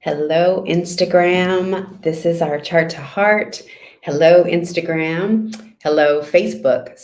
Hello, Instagram. This is our chart to heart. Hello, Instagram. Hello, Facebook.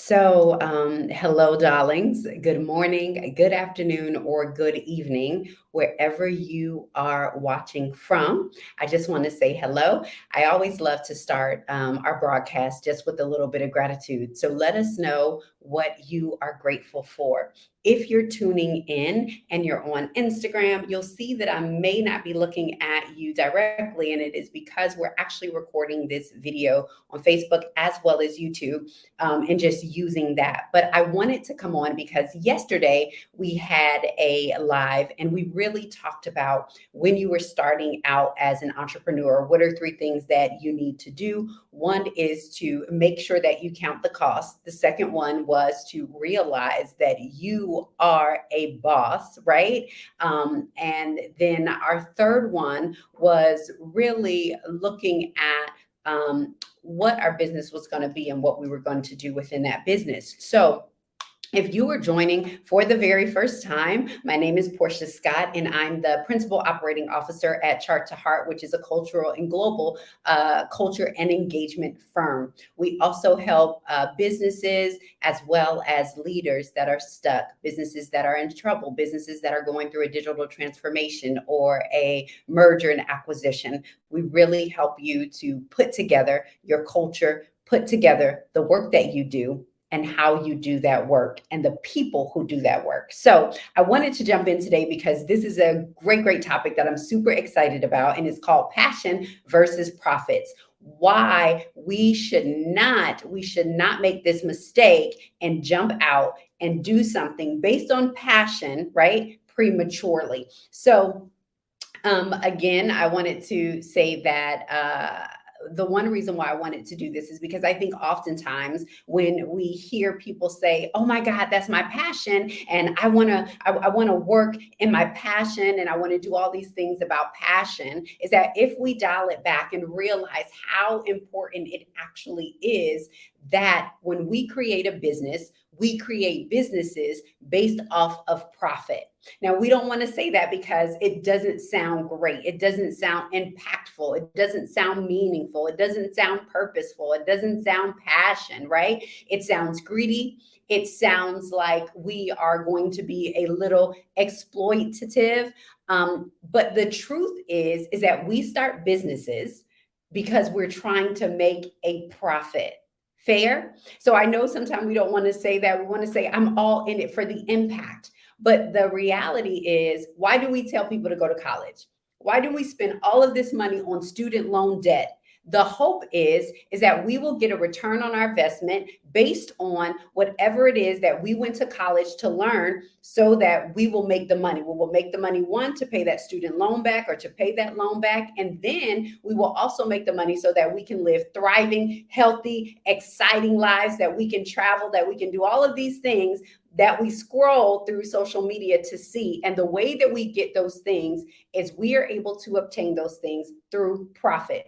Hello, darlings. Good morning, good afternoon, or good evening, wherever you are watching from. I just want to say hello. I always love to start our broadcast just with a little bit of gratitude. So let us know what you are grateful for. If you're tuning in and you're on Instagram, you'll see that I may not be looking at you directly, and it is because we're actually recording this video on Facebook as well as YouTube, and just using that. But I wanted to come on because yesterday we had a live and we really talked about when you were starting out as an entrepreneur, what are three things that you need to do? One is to make sure that you count the cost. The second one was to realize that you are a boss, right? And then our third one was really looking at what our business was going to be and what we were going to do within that business. So, if you are joining for the very first time, my name is Portia Scott, and I'm the Principal Operating Officer at Chart to Heart, which is a cultural and global culture and engagement firm. We also help businesses as well as leaders that are stuck, businesses that are in trouble, businesses that are going through a digital transformation or a merger and acquisition. We really help you to put together your culture, put together the work that you do, and how you do that work and the people who do that work. So I wanted to jump in today because this is a great topic that I'm super excited about, and it's called passion versus profits. Why we should not make this mistake and jump out and do something based on passion, right? Prematurely. So again, I wanted to say that the one reason why I wanted to do this is because I think oftentimes when we hear people say, "Oh my God, that's my passion," and I want to work in my passion, and I want to do all these things about passion, is that if we dial it back and realize how important it actually is, that when we create a business, we create businesses based off of profit. Now, we don't want to say that because it doesn't sound great. It doesn't sound impactful. It doesn't sound meaningful. It doesn't sound purposeful. It doesn't sound passion, right? It sounds greedy. It sounds like we are going to be a little exploitative. But the truth is that we start businesses because we're trying to make a profit. Fair? So I know sometimes we don't want to say that. We want to say, I'm all in it for the impact. But the reality is, why do we tell people to go to college? Why do we spend all of this money on student loan debt? The hope is that we will get a return on our investment based on whatever it is that we went to college to learn, so that we will make the money. We will make the money, one, to pay that student loan back or to pay that loan back. And then we will also make the money so that we can live thriving, healthy, exciting lives, that we can travel, that we can do all of these things that we scroll through social media to see. And the way that we get those things is we are able to obtain those things through profit.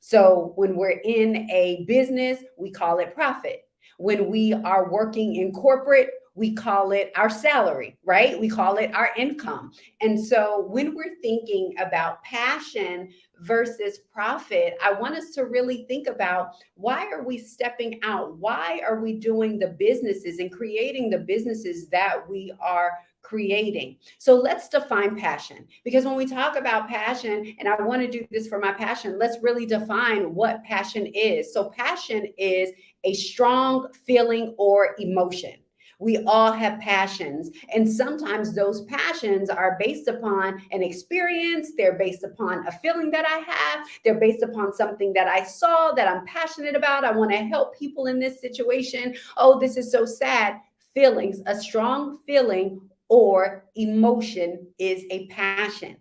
So when we're in a business, we call it profit. When we are working in corporate, we call it our salary, right? We call it our income. And so when we're thinking about passion versus profit, I want us to really think about, why are we stepping out? Why are we doing the businesses and creating the businesses that we are creating? So let's define passion, because when we talk about passion, and I want to do this for my passion, let's really define what passion is. So passion is a strong feeling or emotion. We all have passions, and sometimes those passions are based upon an experience. They're based upon a feeling that I have. They're based upon something that I saw that I'm passionate about. I want to help people in this situation. Oh, this is so sad. Feelings, a strong feeling or emotion is a passion.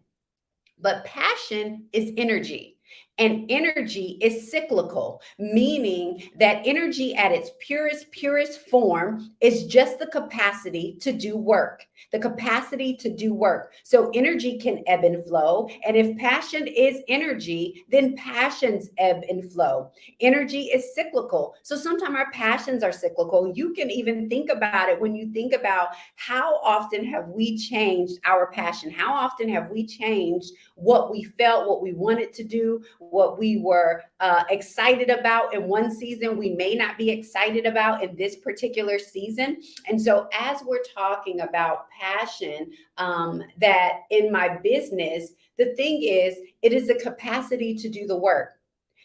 But passion is energy. And energy is cyclical, meaning that energy at its purest form is just the capacity to do work, the capacity to do work. So energy can ebb and flow. And if passion is energy, then passions ebb and flow. Energy is cyclical. So sometimes our passions are cyclical. You can even think about it when you think about how often have we changed our passion? How often have we changed what we felt, what we wanted to do, what we were excited about in one season, we may not be excited about in this particular season. And so, as we're talking about passion, that in my business, the thing is, it is the capacity to do the work.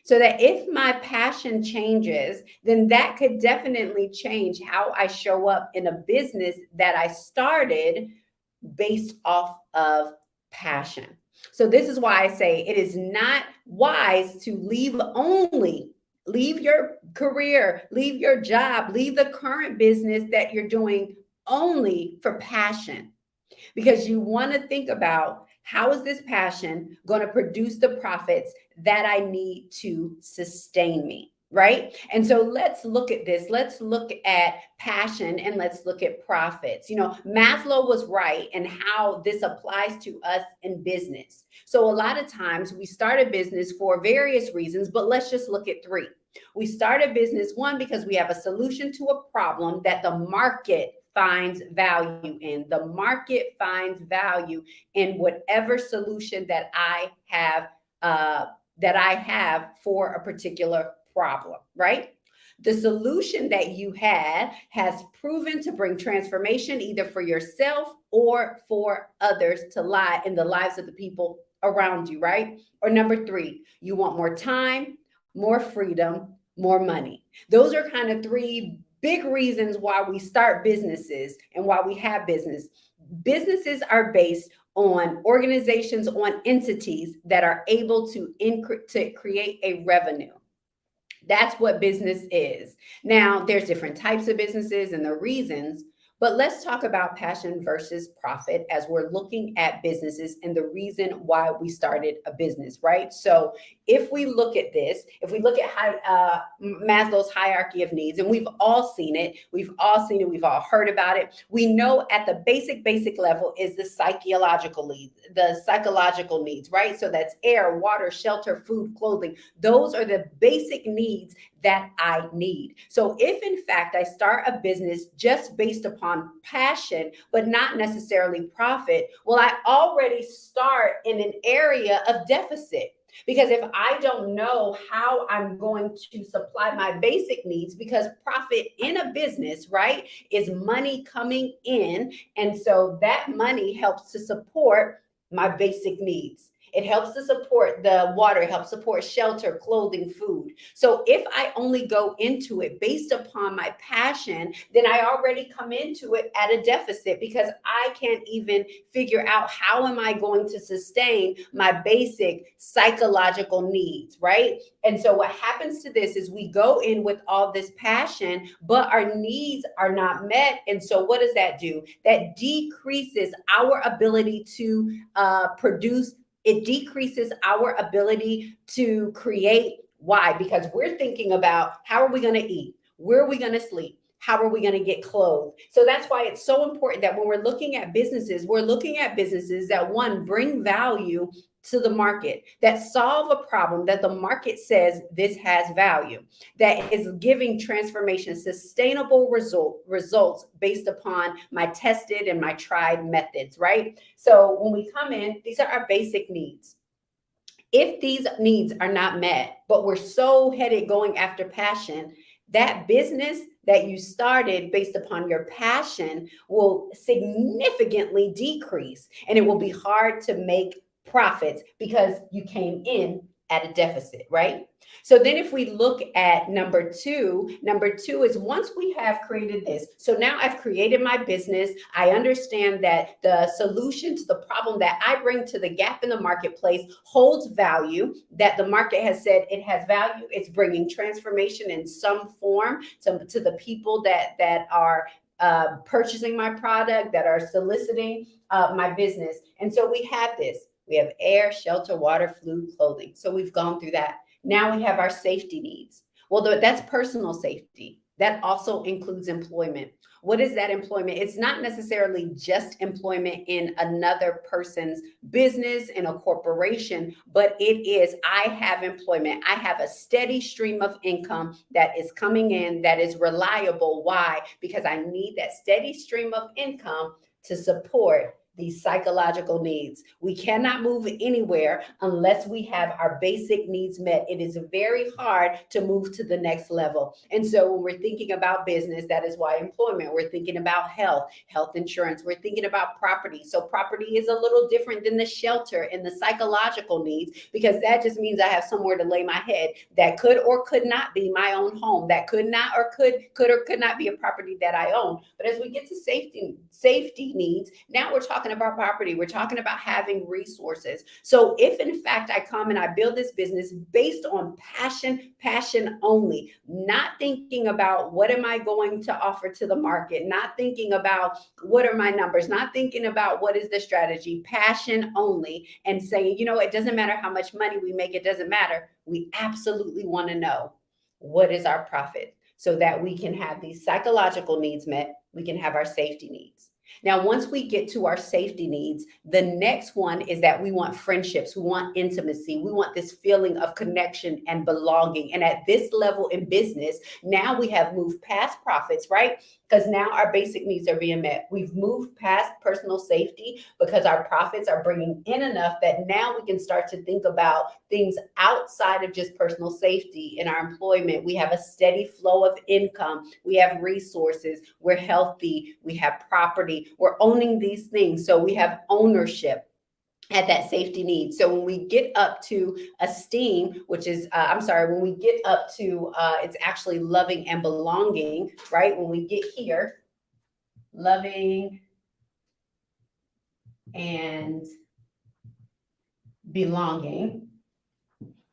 So that if my passion changes, then that could definitely change how I show up in a business that I started based off of passion. So this is why I say it is not wise to leave your career, leave your job, leave the current business that you're doing only for passion, because you want to think about, how is this passion going to produce the profits that I need to sustain me? Right. And so let's look at this. Let's look at passion and let's look at profits. Maslow was right and how this applies to us in business. So a lot of times we start a business for various reasons, but let's just look at three. We start a business, one, because we have a solution to a problem that the market finds value in. The market finds value in whatever solution that I have for a particular problem, right? The solution that you had has proven to bring transformation either for yourself or for others to lie in the lives of the people around you, right? Or number three, you want more time, more freedom, more money. Those are kind of three big reasons why we start businesses and why we have business. Businesses are based on organizations, on entities that are able to create a revenue. That's what business is. Now, there's different types of businesses and the reasons, but let's talk about passion versus profit as we're looking at businesses and the reason why we started a business, right? So if we look at this, if we look at Maslow's hierarchy of needs, and we've all seen it, we've all heard about it. We know at the basic level is the psychological needs, right? So that's air, water, shelter, food, clothing. Those are the basic needs that I need. So if in fact I start a business just based upon passion, but not necessarily profit, well, I already start in an area of deficit. Because if I don't know how I'm going to supply my basic needs, because profit in a business, right, is money coming in. And so that money helps to support my basic needs. It helps to support the water, it helps support shelter, clothing, food. So if I only go into it based upon my passion, then I already come into it at a deficit, because I can't even figure out how am I going to sustain my basic psychological needs, right? And so what happens to this is we go in with all this passion, but our needs are not met. And so what does that do? That decreases our ability to produce. It decreases our ability to create. Why? Because we're thinking about, how are we going to eat? Where are we going to sleep? How are we going to get clothed? So that's why it's so important that when we're looking at businesses that, one, bring value to the market, that solve a problem that the market says this has value, that is giving transformation, sustainable results based upon my tested and my tried methods, right? So when we come in, these are our basic needs. If these needs are not met, but we're so headed going after passion, that business that you started based upon your passion will significantly decrease, and it will be hard to make profits because you came in at a deficit, right? So then if we look at number two is, once we have created this, so now I've created my business, I understand that the solution to the problem that I bring to the gap in the marketplace holds value, that the market has said it has value, it's bringing transformation in some form to the people that are purchasing my product, that are soliciting my business. And so we have this. We have air, shelter, water, food, clothing. So we've gone through that. Now we have our safety needs. Well, that's personal safety. That also includes employment. What is that employment? It's not necessarily just employment in another person's business, in a corporation, but it is, I have employment. I have a steady stream of income that is coming in, that is reliable. Why? Because I need that steady stream of income to support these psychological needs. We cannot move anywhere unless we have our basic needs met. It is very hard to move to the next level. And so when we're thinking about business, that is why employment, we're thinking about health insurance, we're thinking about property. So property is a little different than the shelter and the psychological needs, because that just means I have somewhere to lay my head. That could or could not be my own home. That could not or could not be a property that I own. But as we get to safety needs, now we're talking about property. We're talking about having resources. So if in fact I come and I build this business based on passion only, not thinking about what am I going to offer to the market, not thinking about what are my numbers, not thinking about what is the strategy, passion only, and saying, it doesn't matter how much money we make, it doesn't matter. We absolutely want to know what is our profit so that we can have these psychological needs met, we can have our safety needs. Now, once we get to our safety needs, the next one is that we want friendships, we want intimacy, we want this feeling of connection and belonging. And at this level in business, now we have moved past profits, right? Because now our basic needs are being met. We've moved past personal safety because our profits are bringing in enough that now we can start to think about things outside of just personal safety. In our employment, we have a steady flow of income, we have resources, we're healthy, we have property, we're owning these things. So we have ownership at that safety need. So when we get up to esteem, which is, when we get up to, it's actually loving and belonging, right? When we get here, loving and belonging,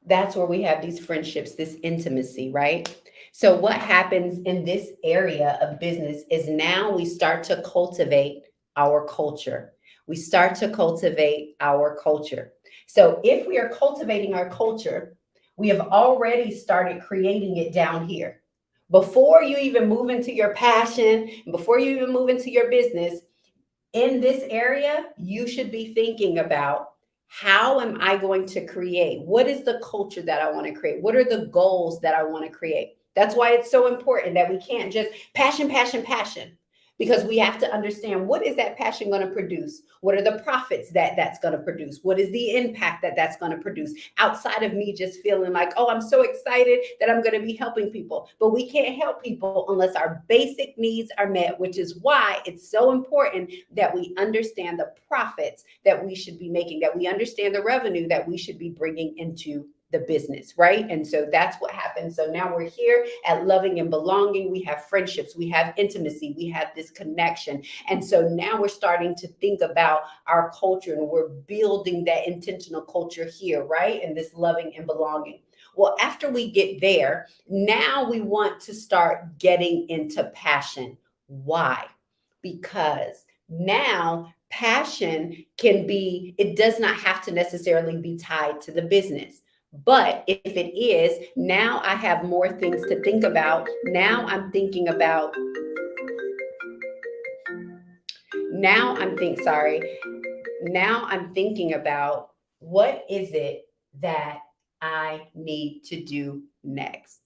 that's where we have these friendships, this intimacy, right? So what happens in this area of business is now we start to cultivate our culture. We start to cultivate our culture. So if we are cultivating our culture, we have already started creating it down here. Before you even move into your passion, before you even move into your business, in this area, you should be thinking about, how am I going to create? What is the culture that I want to create? What are the goals that I want to create? That's why it's so important that we can't just passion, because we have to understand, what is that passion going to produce? What are the profits that that's going to produce? What is the impact that that's going to produce, outside of me just feeling like, oh, I'm so excited that I'm going to be helping people? But we can't help people unless our basic needs are met, which is why it's so important that we understand the profits that we should be making, that we understand the revenue that we should be bringing into the business, right? And so that's what happens. So now we're here at loving and belonging. We have friendships, we have intimacy, we have this connection. And so now we're starting to think about our culture, and we're building that intentional culture here, right? And this loving and belonging. Well, after we get there, now we want to start getting into passion. Why? Because now passion can be, it does not have to necessarily be tied to the business. But if it is, now I have more things to think about. Now I'm thinking about, what is it that I need to do next?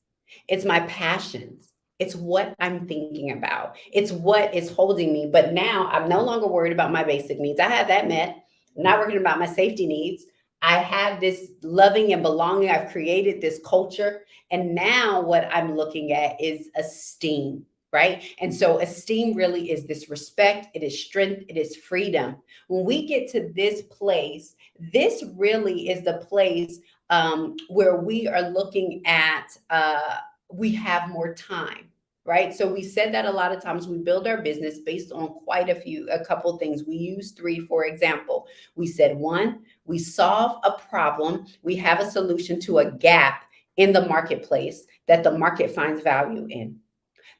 It's my passions. It's what I'm thinking about. It's what is holding me. But now I'm no longer worried about my basic needs. I have that met. I'm not worrying about my safety needs. I have this loving and belonging. I've created this culture. And now what I'm looking at is esteem, right? And so esteem really is this respect, it is strength, it is freedom. When we get to this place, this really is the place where we are looking at, we have more time, right? So we said that a lot of times we build our business based on a couple things. We use three, for example. We said, one, we solve a problem, we have a solution to a gap in the marketplace that the market finds value in.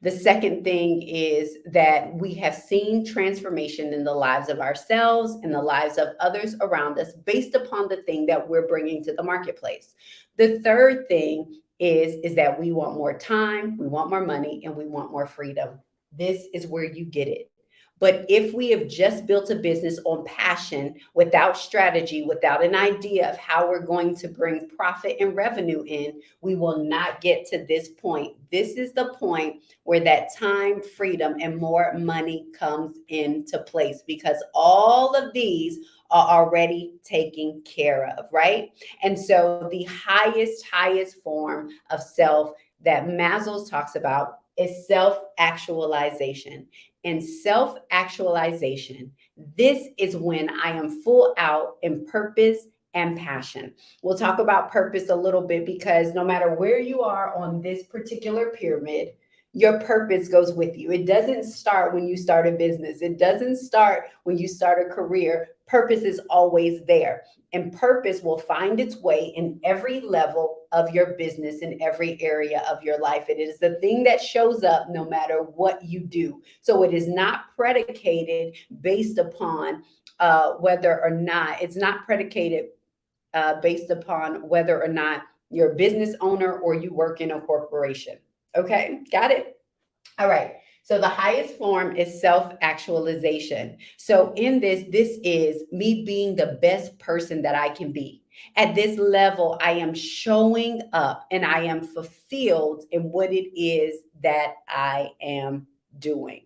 The second thing is that we have seen transformation in the lives of ourselves and the lives of others around us based upon the thing that we're bringing to the marketplace. The third thing is that we want more time, we want more money, and we want more freedom. This is where you get it. But if we have just built a business on passion without strategy, without an idea of how we're going to bring profit and revenue in, we will not get to this point. This is the point where that time, freedom, and more money comes into place because all of these are already taken care of, right? And so the highest form of self that Maslow talks about is self actualization. And self actualization, this is when I am full out in purpose and passion. We'll talk about purpose a little bit because no matter where you are on this particular pyramid, your purpose goes with you. It doesn't start when you start a business, it doesn't start when you start a career. Purpose is always there. And purpose will find its way in every level of your business, in every area of your life. It is the thing that shows up no matter what you do. So it is not predicated based upon whether or not, it's not predicated based upon whether or not you're a business owner or you work in a corporation. Okay, got it? All right. So the highest form is self actualization. So in this is me being the best person that I can be. At this level, I am showing up and I am fulfilled in what it is that I am doing.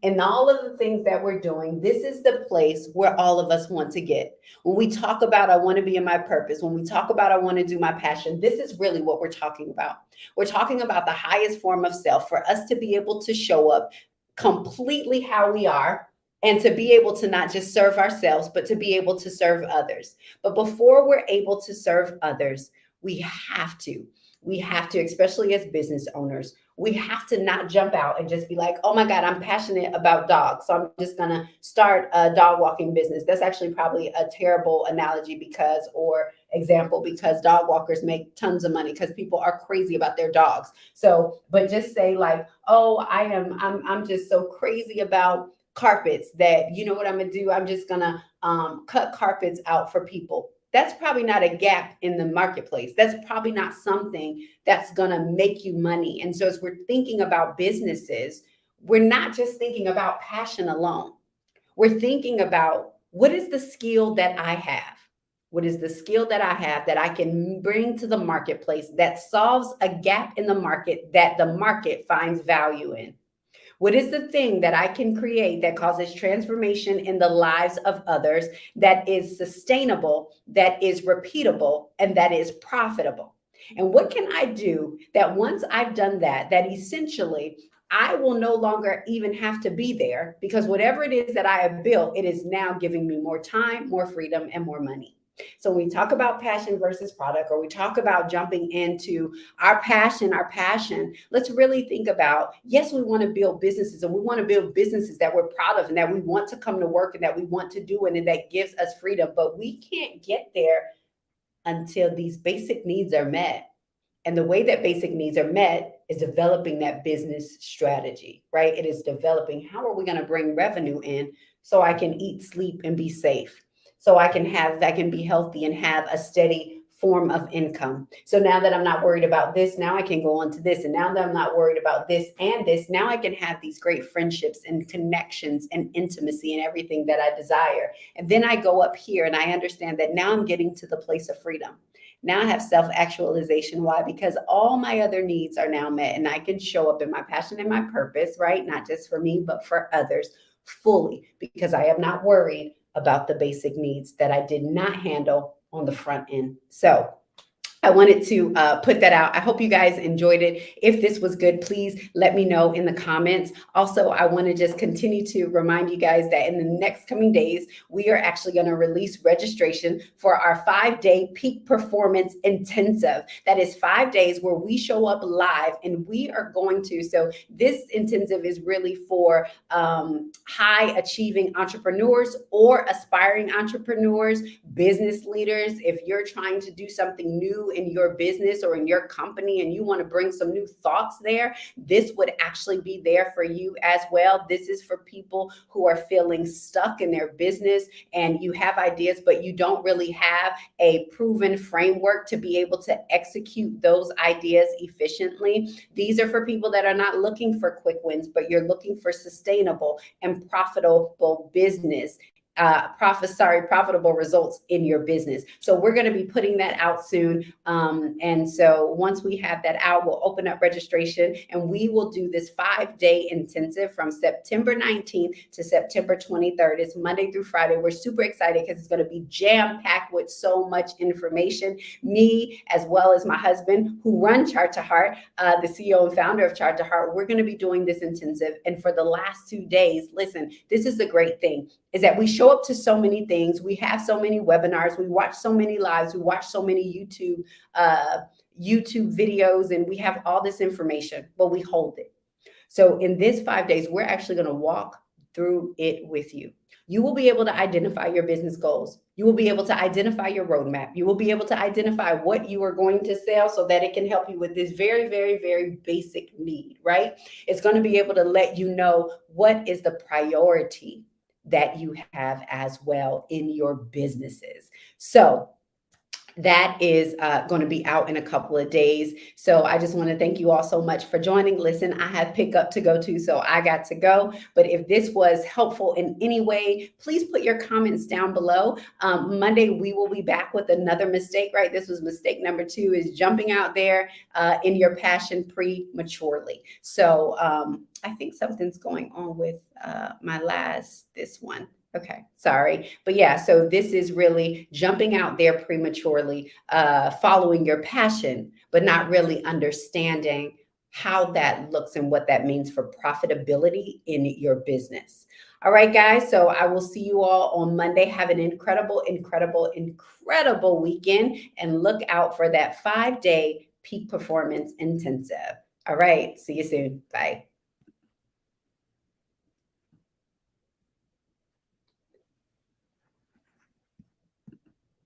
And all of the things that we're doing, this is the place where all of us want to get. When we talk about, I want to be in my purpose, when we talk about, I want to do my passion, this is really what we're talking about. We're talking about the highest form of self for us to be able to show up completely how we are and to be able to not just serve ourselves, but to be able to serve others. But before we're able to serve others, we have to. We have to, especially as business owners, we have to not jump out and just be like, oh my God, I'm passionate about dogs. So I'm just going to start a dog walking business. That's actually probably a terrible analogy because, or example, because dog walkers make tons of money because people are crazy about their dogs. So, but just say like, oh, I'm just so crazy about carpets that, you know what I'm going to do? I'm just going to cut carpets out for people. That's probably not a gap in the marketplace. That's probably not something that's going to make you money. And so as we're thinking about businesses, we're not just thinking about passion alone. We're thinking about what is the skill that I have? What is the skill that I have that I can bring to the marketplace that solves a gap in the market that the market finds value in? What is the thing that I can create that causes transformation in the lives of others, that is sustainable, that is repeatable, and that is profitable? And what can I do that once I've done that, that essentially I will no longer even have to be there because whatever it is that I have built, it is now giving me more time, more freedom, and more money. So when we talk about passion versus product, or we talk about jumping into our passion, let's really think about, yes, we want to build businesses and we want to build businesses that we're proud of and that we want to come to work and that we want to do and that gives us freedom. But we can't get there until these basic needs are met. And the way that basic needs are met is developing that business strategy, right? It is developing how are we going to bring revenue in so I can eat, sleep, and be safe. So I can be healthy and have a steady form of income. So now that I'm not worried about this, now I can go on to this. And now that I'm not worried about this and this, now I can have these great friendships and connections and intimacy and everything that I desire. And then I go up here and I understand that now I'm getting to the place of freedom. Now I have self actualization. Why? Because all my other needs are now met and I can show up in my passion and my purpose, right? Not just for me, but for others fully because I am not worried about the basic needs that I did not handle on the front end. So I wanted to put that out. I hope you guys enjoyed it. If this was good, please let me know in the comments. Also, I want to just continue to remind you guys that in the next coming days, we are actually going to release registration for our 5-day peak performance intensive. That is 5 days where we show up live and we are going to. So this intensive is really for high achieving entrepreneurs or aspiring entrepreneurs, business leaders. If you're trying to do something new in your business or in your company and you want to bring some new thoughts there, this would actually be there for you as well. This is for people who are feeling stuck in their business and you have ideas, but you don't really have a proven framework to be able to execute those ideas efficiently. These are for people that are not looking for quick wins, but you're looking for sustainable and profitable business. Profitable results in your business. So we're going to be putting that out soon. And so once we have that out, we'll open up registration and we will do this 5-day intensive from September 19th to September 23rd. It's Monday through Friday. We're super excited because it's going to be jam-packed with so much information. Me, as well as my husband, who run Chart to Heart, the CEO and founder of Chart to Heart, we're going to be doing this intensive. And for the last 2 days, listen, this is the great thing, is that we show up to so many things. We have so many webinars. We watch so many lives. We watch so many YouTube videos, and we have all this information, but we hold it. So in this 5 days, we're actually going to walk through it with you. You will be able to identify your business goals. You will be able to identify your roadmap. You will be able to identify what you are going to sell so that it can help you with this very, very, very basic need, right? It's going to be able to let you know what is the priority that you have as well in your businesses. So that is going to be out in a couple of days. So I just want to thank you all so much for joining. Listen, I have pickup to go to, so I got to go. But if this was helpful in any way, please put your comments down below. Monday, we will be back with another mistake, right? This was mistake number 2, is jumping out there in your passion prematurely. So I think something's going on with this one. Okay, sorry. But yeah, so this is really jumping out there prematurely, following your passion, but not really understanding how that looks and what that means for profitability in your business. All right, guys. So I will see you all on Monday. Have an incredible, incredible, incredible weekend and look out for that 5-day peak performance intensive. All right. See you soon. Bye.